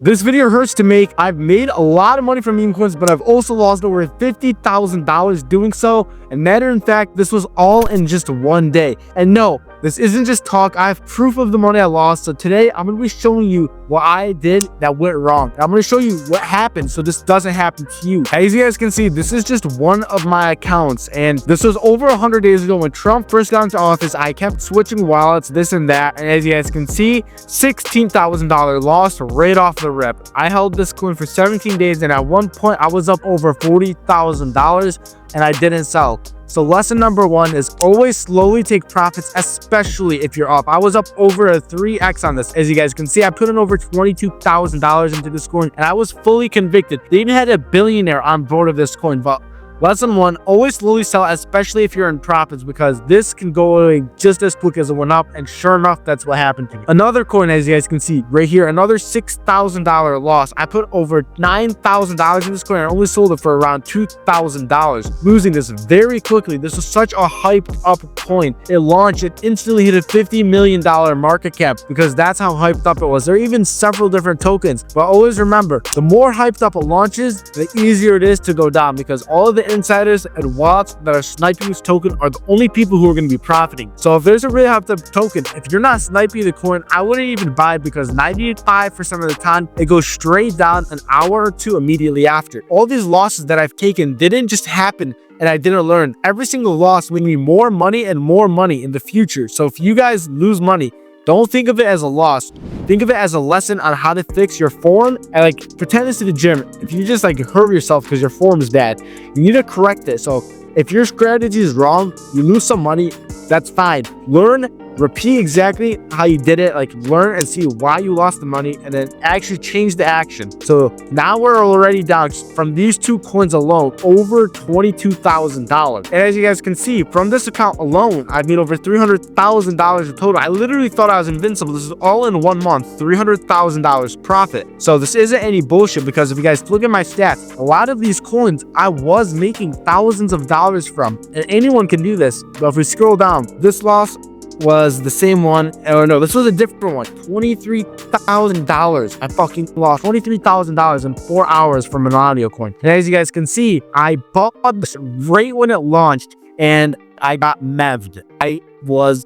This video hurts to make. I've made a lot of money from meme coins, but I've also lost over $50,000 doing so. And matter in fact, this was all in just one day. And no, this isn't just talk. I have proof of the money I lost. So today I'm going to be showing you what I did that went wrong. I'm going to show you what happened so this doesn't happen to you. As you guys can see, this is just one of my accounts. And this was over 100 days ago when Trump first got into office. I kept switching wallets, this and that. And as you guys can see, $16,000 loss right off the rip. I held this coin for 17 days. And at one point, I was up over $40,000 and I didn't sell. So lesson number one is always slowly take profits, especially if you're up. I was up over a 3x on this. As you guys can see, I put in over $22,000 into this coin and I was fully convicted. They even had a billionaire on board of this coin. But lesson one, always slowly sell, especially if you're in profits, because this can go away just as quick as it went up. And sure enough, that's what happened to me. Another coin, as you guys can see right here, another $6,000 loss. I put over $9,000 in this coin and only sold it for around $2,000, losing this very quickly. This was such a hyped up coin. It launched, it instantly hit a $50 million market cap because that's how hyped up it was. There are even several different tokens, but always remember, the more hyped up it launches, the easier it is to go down, because all of the insiders and wallets that are sniping this token are the only people who are going to be profiting. So if there's a really hyped up token, if you're not sniping the coin, I wouldn't even buy it, because 95% of the time it goes straight down an hour or two immediately after. All these losses that I've taken didn't just happen and I didn't learn. Every single loss made me more money and more money in the future. So if you guys lose money, don't think of it as a loss. Think of it as a lesson on how to fix your form. And like, pretend this to the gym. If you just like hurt yourself because your form is bad, you need to correct it. So if your strategy is wrong, you lose some money, that's fine. Learn, repeat exactly how you did it, like learn and see why you lost the money, and then actually change the action. So now we're already down from these two coins alone over $22,000. And as you guys can see, from this account alone, I've made over $300,000 in total. I literally thought I was invincible. This is all in 1 month, $300,000 profit. So this isn't any bullshit, because if you guys look at my stats, a lot of these coins I was making thousands of dollars from, and anyone can do this. But if we scroll down, this loss was the same one. Oh no, this was a different one. $23,000. I fucking lost $23,000 in 4 hours from an audio coin. And as you guys can see, I bought this right when it launched and I got mev'd. I was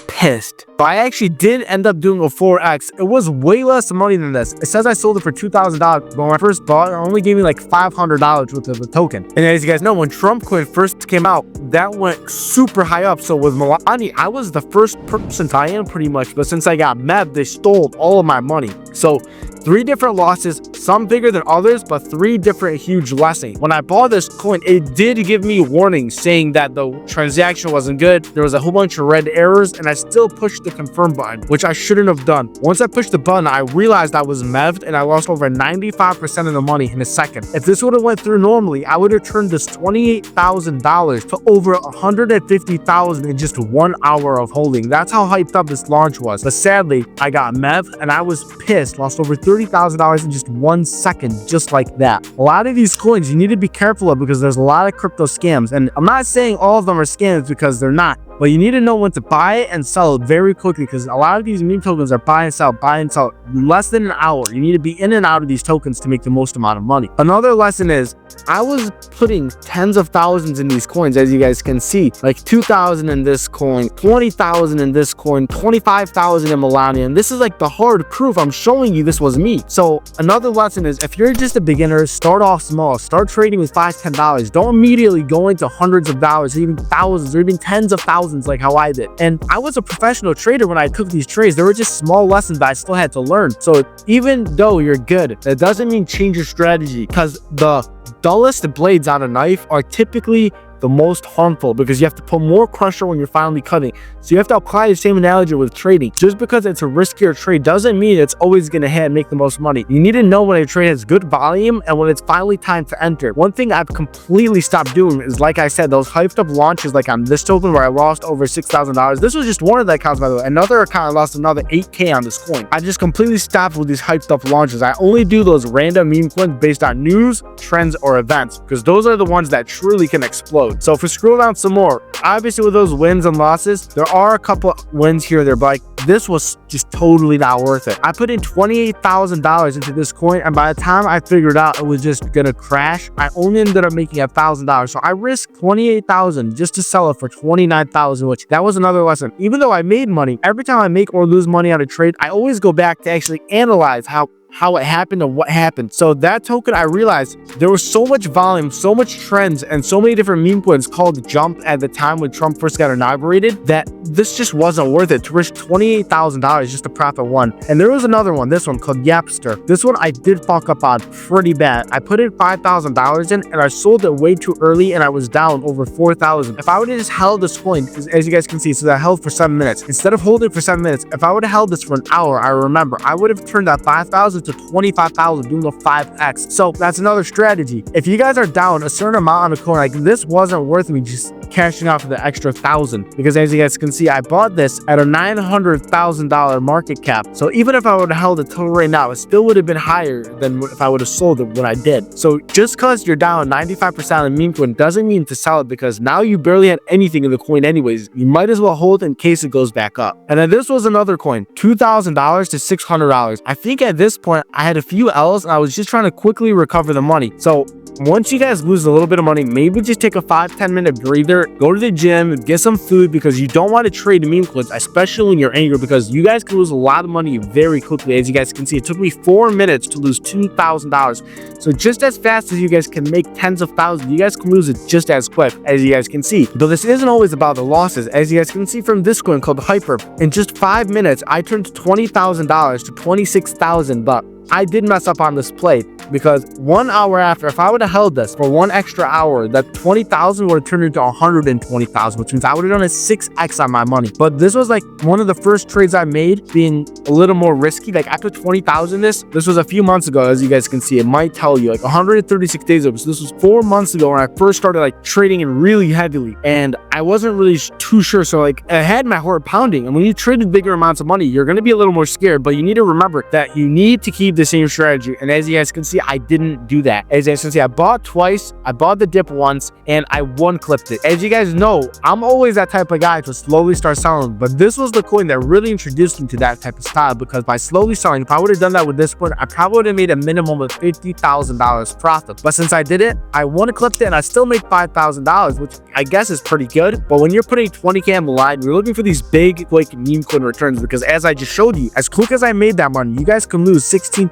pissed. But I actually did end up doing a 4x. It was way less money than this. It says I sold it for $2,000, but when I first bought it, it only gave me like $500 worth of the token. And as you guys know, when Trump coin first came out, that went super high up. So with Milani, I was the first person to in pretty much, but since I got mad, they stole all of my money. So 3 different losses, some bigger than others, but 3 different huge lessons. When I bought this coin, it did give me warnings saying that the transaction wasn't good. There was a whole bunch of red errors, and I still pushed the confirm button, which I shouldn't have done. Once I pushed the button, I realized I was mev'd and I lost over 95% of the money in a second. If this would have went through normally, I would have turned this $28,000 to over $150,000 in just 1 hour of holding. That's how hyped up this launch was. But sadly, I got mev'd and I was pissed. Lost over $30,000 in just 1 second, just like that. A lot of these coins you need to be careful of, because there's a lot of crypto scams. And I'm not saying all of them are scams, because they're not. But you need to know when to buy it and sell it very quickly, because a lot of these meme tokens are buy and sell in less than an hour. You need to be in and out of these tokens to make the most amount of money. Another lesson is, I was putting tens of thousands in these coins, as you guys can see, like 2,000 in this coin, 20,000 in this coin, 25,000 in Milani. And this is like the hard proof. I'm showing you this was me. So another lesson is, if you're just a beginner, start off small, start trading with $5, $10. Don't immediately go into hundreds of dollars, even thousands, or even tens of thousands like how I did. And I was a professional trader when I took these trades. There were just small lessons that I still had to learn. So even though you're good, that doesn't mean change your strategy, because the dullest blades on a knife are typically the most harmful, because you have to put more pressure when you're finally cutting. So you have to apply the same analogy with trading. Just because it's a riskier trade doesn't mean it's always going to hit and make the most money. You need to know when a trade has good volume and when it's finally time to enter. One thing I've completely stopped doing is, like I said, those hyped up launches, like on this token where I lost over $6,000. This was just one of the accounts, by the way. Another account, I lost another 8K on this coin. I just completely stopped with these hyped up launches. I only do those random meme coins based on news, trends, or events, because those are the ones that truly can explode. load. So if we scroll down some more, obviously with those wins and losses, there are a couple wins here or there, but like this was just totally not worth it. I put in $28,000 into this coin, and by the time I figured out it was just gonna crash, I only ended up making $1,000. So I risked $28,000 just to sell it for $29,000, which that was another lesson. Even though I made money, every time I make or lose money on a trade, I always go back to actually analyze how it happened and what happened. So that token, I realized there was so much volume, so much trends, and so many different meme coins called Jump at the time when Trump first got inaugurated, that this just wasn't worth it to risk $28,000 just to profit one. And there was another one, this one called Yapster. This one I did fuck up on pretty bad. I put in $5,000 in, and I sold it way too early, and I was down over 4,000. If I would have just held this coin, as you guys can see, so that I held for 7 minutes. Instead of holding for 7 minutes, if I would have held this for an hour, I remember I would have turned that 5,000 to 25,000, doing a 5x. So that's another strategy. If you guys are down a certain amount on a coin, like this wasn't worth me just cashing out for the extra 1,000, because as you guys can see, I bought this at a $900,000 market cap. So even if I would have held it till right now, it still would have been higher than if I would have sold it when I did. So just because you're down 95% on a meme coin doesn't mean to sell it, because now you barely had anything in the coin anyways. You might as well hold in case it goes back up. And then this was another coin, $2,000 to $600. I think at this point I had a few L's, and I was just trying to quickly recover the money. So once you guys lose a little bit of money, maybe just take a 5-10 minute breather, go to the gym, get some food, because you don't want to trade meme coins, especially when you're angry, because you guys can lose a lot of money very quickly. As you guys can see, it took me 4 minutes to lose $2,000. So just as fast as you guys can make tens of thousands, you guys can lose it just as quick, as you guys can see. Though this isn't always about the losses, as you guys can see from this coin called Hyper. In just 5 minutes, I turned $20,000 to $26,000. I did mess up on this play, because 1 hour after, if I would have held this for 1 extra hour, that 20,000 would have turned into 120,000, which means I would have done a 6x on my money. But this was like one of the first trades I made, being a little more risky. Like after 20,000, this was a few months ago, as you guys can see. It might tell you like 136 days ago. So this was 4 months ago when I first started like trading in really heavily, and I wasn't really too sure. So like I had my heart pounding, and when you traded bigger amounts of money, you're going to be a little more scared. But you need to remember that you need to keep the same strategy. And as you guys can see, I didn't do that. As you guys can see, I bought twice, I bought the dip once, and I one clipped it. As you guys know, I'm always that type of guy to slowly start selling, but this was the coin that really introduced me to that type of style, because by slowly selling, if I would have done that with this coin, I probably would have made a minimum of $50,000 profit. But since I did it, I one clipped it, and I still made $5,000, which I guess is pretty good. But when you're putting 20K on the line, you're looking for these big, quick meme coin returns, because as I just showed you, as quick as I made that money, you guys can lose $16,000.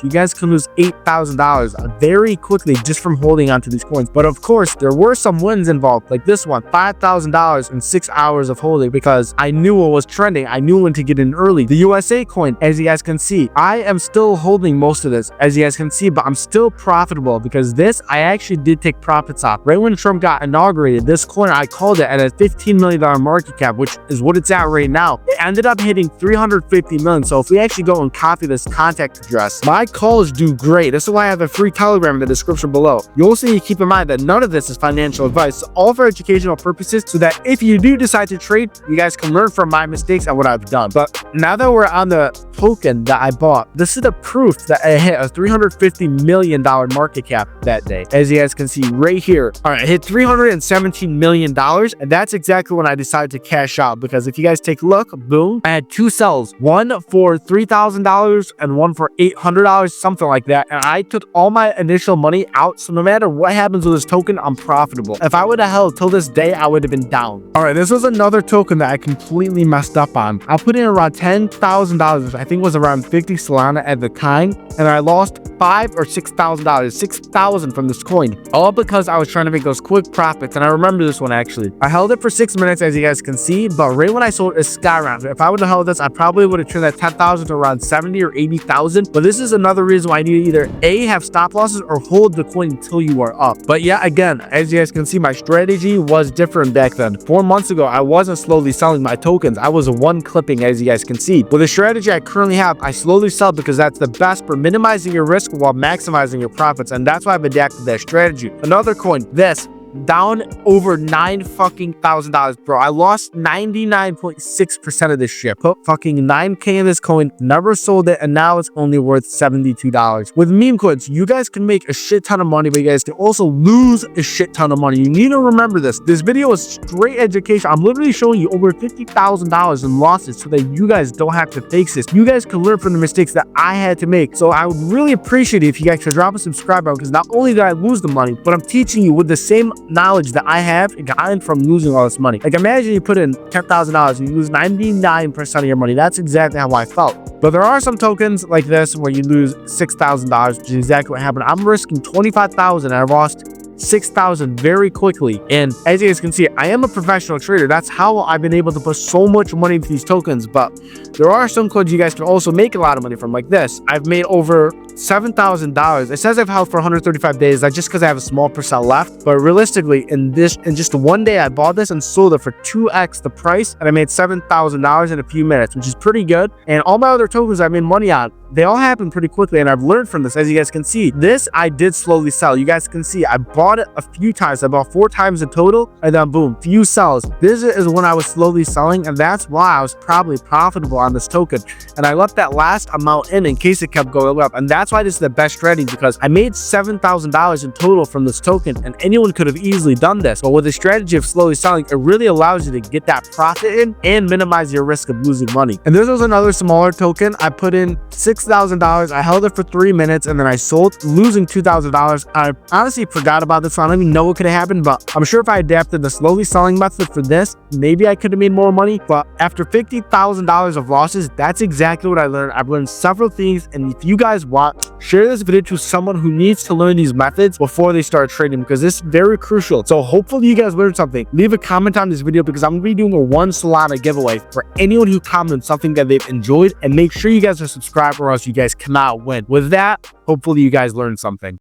You guys can lose $8,000 very quickly just from holding onto these coins. But of course, there were some wins involved, like this one, $5,000 in 6 hours of holding, because I knew what was trending. I knew when to get in early. The USA coin, as you guys can see, I am still holding most of this, as you guys can see, but I'm still profitable, because this, I actually did take profits off. Right when Trump got inaugurated, this coin, I called it at a $15 million market cap, which is what it's at right now. It ended up hitting 350 million. So if we actually go and copy this contact address, my calls do great. This is why I have a free Telegram in the description below. You also need to keep in mind that none of this is financial advice. It's all for educational purposes, so that if you do decide to trade, you guys can learn from my mistakes and what I've done. But now that we're on the token that I bought, this is the proof that it hit a $350 million market cap that day. As you guys can see right here, all right, it hit $317 million, and that's exactly when I decided to cash out, because if you guys take a look, boom, I had 2 sells, one for $3,000 and one for $800, something like that, and I took all my initial money out. So no matter what happens with this token, I'm profitable. If I would have held till this day, I would have been down. All right, this was another token that I completely messed up on. I put in around $10,000, which I think was around 50 solana at the time, and I lost $5,000 or $6,000, $6,000 from this coin, all because I was trying to make those quick profits. And I remember this one actually. I held it for 6 minutes, as you guys can see, but right when I sold it, skyrocketed. If I would have held this, I probably would have turned that 10,000 to around 70 or 80,000. But this is another reason why I need to either A, have stop losses, or hold the coin until you are up. But yeah, again, as you guys can see, my strategy was different back then. 4 months ago, I wasn't slowly selling my tokens. I was one clipping, as you guys can see. With the strategy I currently have, I slowly sell because that's the best for minimizing your risk while maximizing your profits, and that's why I've adapted that strategy. Another coin, this down over $9,000, bro. I lost 99.6% of this shit. Put fucking 9K in this coin, never sold it, and now it's only worth $72. With meme coins, you guys can make a shit ton of money, but you guys can also lose a shit ton of money. You need to remember this. This video is straight education. I'm literally showing you over $50,000 in losses so that you guys don't have to face this. You guys can learn from the mistakes that I had to make. So I would really appreciate it if you guys could drop a subscribe button, because not only did I lose the money, but I'm teaching you with the same knowledge that I have gotten from losing all this money. Like, imagine you put in $10,000 and you lose 99% of your money. That's exactly how I felt. But there are some tokens like this where you lose $6,000, which is exactly what happened. I'm risking $25,000 and I lost $6,000 very quickly. And as you guys can see, I am a professional trader. That's how I've been able to put so much money into these tokens. But there are some coins you guys can also make a lot of money from, like this. I've made over $7,000. It says I've held for 135 days. That's just because I have a small percent left. But realistically, in just one day, I bought this and sold it for 2x the price, and I made $7,000 in a few minutes, which is pretty good. And all my other tokens I made money on, they all happen pretty quickly, and I've learned from this. As you guys can see, this I did slowly sell. You guys can see I bought it a few times. I bought 4 times in total, and then boom, few sells. This is when I was slowly selling, and that's why I was probably profitable on this token. And I left that last amount in case it kept going up. And that's why this is the best strategy, because I made $7,000 in total from this token, and anyone could have easily done this. But with the strategy of slowly selling, it really allows you to get that profit in and minimize your risk of losing money. And this was another smaller token. I put in $6,000. I held it for 3 minutes and then I sold, losing $2,000. I honestly forgot about this. I don't even know what could have happened, but I'm sure if I adapted the slowly selling method for this, maybe I could have made more money. But after $50,000 of losses, that's exactly what I learned. I've learned several things, and if you guys want, share this video to someone who needs to learn these methods before they start trading, because this is very crucial. So hopefully you guys learned something. Leave a comment on this video, because I'm going to be doing a 1 Solana giveaway for anyone who comments something that they've enjoyed, and make sure you guys are subscribed or else you guys cannot win. With that, hopefully you guys learned something.